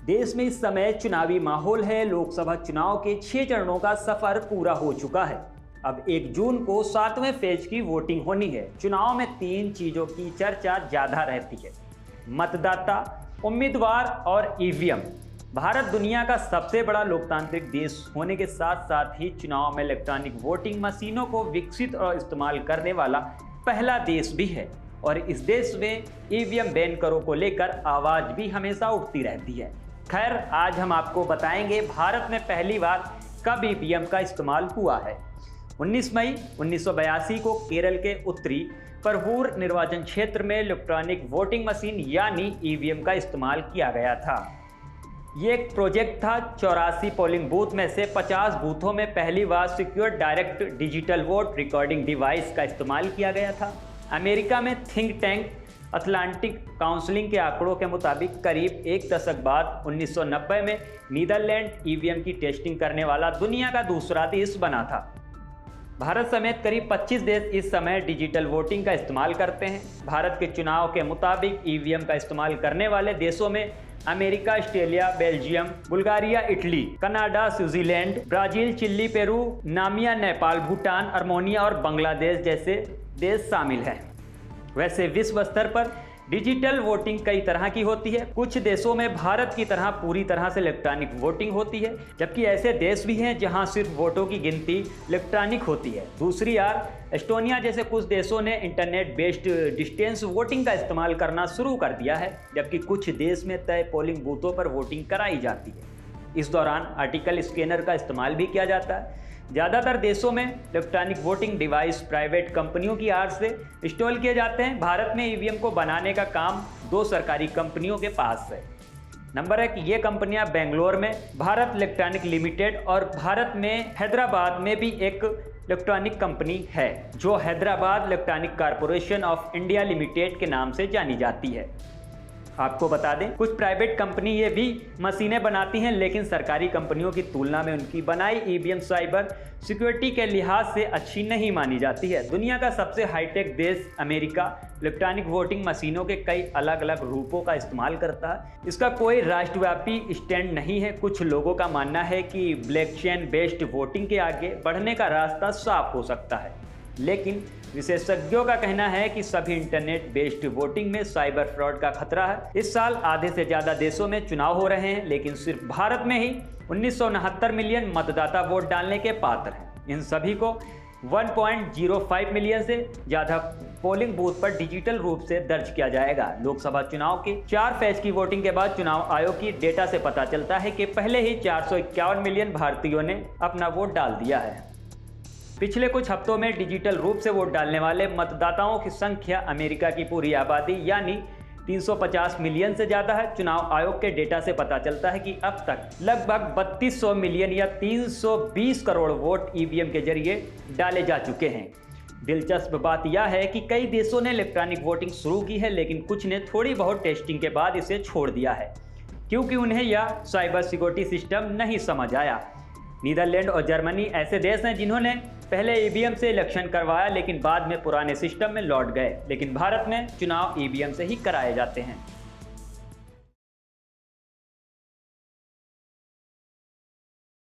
देश में इस समय चुनावी माहौल है। लोकसभा चुनाव के 6 चरणों का सफर पूरा हो चुका है। अब 1 जून को 7वें फेज की वोटिंग होनी है। चुनाव में 3 चीजों की चर्चा ज्यादा रहती है: मतदाता, उम्मीदवार और ईवीएम। भारत दुनिया का सबसे बड़ा लोकतांत्रिक देश होने के साथ साथ ही चुनाव में इलेक्ट्रॉनिक वोटिंग मशीनों को विकसित और इस्तेमाल करने वाला पहला देश भी है। और इस देश में ईवीएम बैंकरों को लेकर आवाज भी हमेशा उठती रहती है। खैर, आज हम आपको बताएंगे भारत में पहली बार कब ईवीएम का इस्तेमाल हुआ है। 19 मई 1982 को केरल के उत्तरी परवूर निर्वाचन क्षेत्र में इलेक्ट्रॉनिक वोटिंग मशीन यानी ईवीएम का इस्तेमाल किया गया था। ये एक प्रोजेक्ट था। 84 पोलिंग बूथ में से 50 बूथों में पहली बार secure direct digital vote recording device का इस्तेमाल किया गया था। अमेरिका में थिंक टैंक अटलांटिक काउंसिल के आंकड़ों के मुताबिक करीब 1 दशक बाद 1990 में नीदरलैंड ईवीएम की टेस्टिंग करने वाला दुनिया का दूसरा देश बना था। भारत समेत करीब 25 देश इस समय डिजिटल वोटिंग का इस्तेमाल करते हैं। भारत के चुनाव के मुताबिक ईवीएम का इस्तेमाल करने वाले देशों में America, Australia, Belgium, Bulgaria, Italy, Canada, Switzerland, Brazil, Chile, Peru, Namibia, Nepal, Bhutan, Armenia और बांग्लादेश जैसे देश शामिल हैं। वैसे विश्व स्तर पर डिजिटल वोटिंग कई तरह की होती है। कुछ देशों में भारत की तरह पूरी तरह से इलेक्ट्रॉनिक वोटिंग होती है, जबकि ऐसे देश भी हैं जहां सिर्फ वोटों की गिनती इलेक्ट्रॉनिक होती है। दूसरी ओर एस्टोनिया जैसे कुछ देशों ने इंटरनेट बेस्ड डिस्टेंस वोटिंग का इस्तेमाल करना शुरू कर दिया है, जबकि कुछ देश में तय पोलिंग बूथों पर वोटिंग कराई जाती है। इस दौरान आर्टिकल स्कैनर का इस्तेमाल भी किया जाता है। ज़्यादातर देशों में इलेक्ट्रॉनिक वोटिंग डिवाइस प्राइवेट कंपनियों की आड़ से इंस्टॉल किए जाते हैं। भारत में ईवीएम को बनाने का काम 2 सरकारी कंपनियों के पास है। नंबर 1, ये कंपनियां बेंगलोर में भारत इलेक्ट्रॉनिक लिमिटेड और भारत में हैदराबाद में भी एक इलेक्ट्रॉनिक कंपनी है जो Hyderabad electronic corporation of India limited के नाम से जानी जाती है। आपको बता दें, कुछ प्राइवेट कंपनी ये भी मशीनें बनाती हैं, लेकिन सरकारी कंपनियों की तुलना में उनकी बनाई ईवीएम साइबर सिक्योरिटी के लिहाज से अच्छी नहीं मानी जाती है। दुनिया का सबसे हाईटेक देश अमेरिका इलेक्ट्रॉनिक वोटिंग मशीनों के कई अलग अलग रूपों का इस्तेमाल करता है। इसका कोई राष्ट्रव्यापी स्टैंड नहीं है। कुछ लोगों का मानना है कि ब्लॉकचेन बेस्ड वोटिंग के आगे बढ़ने का रास्ता साफ हो सकता है, लेकिन विशेषज्ञों का कहना है कि सभी इंटरनेट बेस्ड वोटिंग में साइबर फ्रॉड का खतरा है। इस साल आधे से ज्यादा देशों में चुनाव हो रहे हैं, लेकिन सिर्फ भारत में ही 1969 मिलियन मतदाता वोट डालने के पात्र हैं। इन सभी को 1.05 मिलियन से ज्यादा पोलिंग बूथ पर डिजिटल रूप से दर्ज किया जाएगा। लोकसभा चुनाव के 4 फेज की वोटिंग के बाद चुनाव आयोग की डेटा से पता चलता है कि पहले ही 451 मिलियन भारतीयों ने अपना वोट डाल दिया है। पिछले कुछ हफ्तों में डिजिटल रूप से वोट डालने वाले मतदाताओं की संख्या अमेरिका की पूरी आबादी यानी 350 मिलियन से ज़्यादा है। चुनाव आयोग के डेटा से पता चलता है कि अब तक लगभग 3200 मिलियन या 320 करोड़ वोट ईवीएम के जरिए डाले जा चुके हैं। दिलचस्प बात यह है कि कई देशों ने इलेक्ट्रॉनिक वोटिंग शुरू की है, लेकिन कुछ ने थोड़ी बहुत टेस्टिंग के बाद इसे छोड़ दिया है, क्योंकि उन्हें यह साइबर सिक्योरिटी सिस्टम नहीं समझ आया। नीदरलैंड और जर्मनी ऐसे देश हैं जिन्होंने पहले ईवीएम से इलेक्शन करवाया, लेकिन बाद में पुराने सिस्टम में लौट गए। लेकिन भारत में चुनाव ईवीएम से ही कराए जाते हैं।